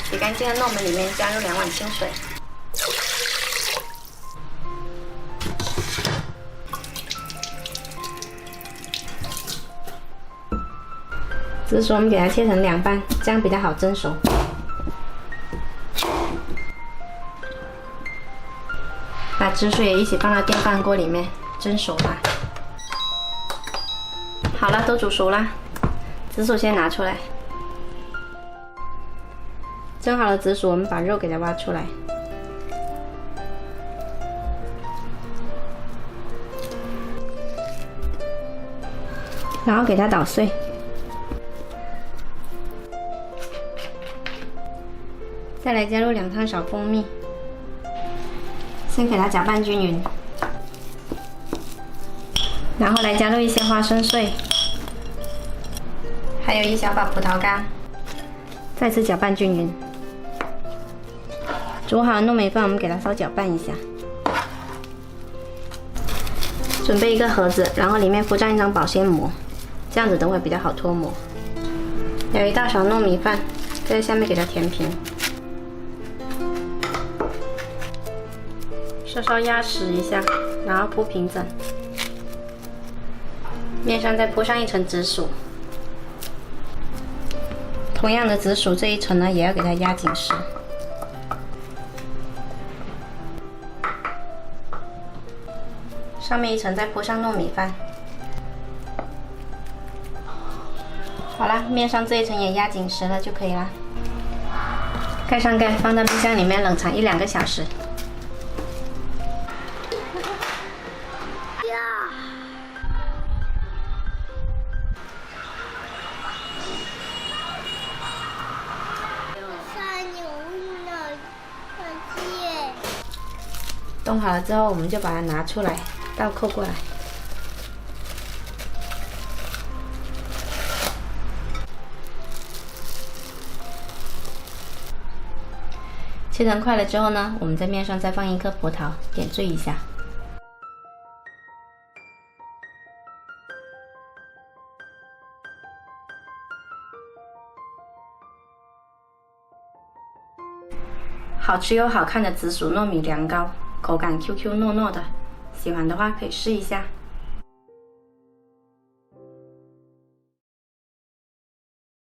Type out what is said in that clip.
洗干净的糯米里面加入2碗清水，紫薯我们给它切成2半，这样比较好蒸熟。把紫薯也一起放到电饭锅里面蒸熟它。好了，都煮熟了，紫薯先拿出来。蒸好了紫薯，我们把肉给它挖出来，然后给它捣碎，再来加入2汤勺蜂蜜，先给它搅拌均匀，然后来加入一些花生碎，还有1小把葡萄干，再次搅拌均匀。煮好的糯米饭，我们给它稍搅拌一下。准备一个盒子，然后里面敷上1张保鲜膜，这样子都会比较好脱模。有1大勺糯米饭，在下面给它填平，稍稍压实一下，然后铺平整。面上再铺上1层紫薯，同样的紫薯这一层呢，也要给它压紧实。上面1层再铺上糯米饭。好了，面上这一层也压紧实了就可以了。盖上盖，放到冰箱里面冷藏1-2个小时。冻好了之后，我们就把它拿出来，倒扣过来。切成块了之后呢，我们在面上再放1颗葡萄，点缀一下。好吃又好看的紫薯糯米凉糕，口感 QQ 糯糯的，喜欢的话可以试一下。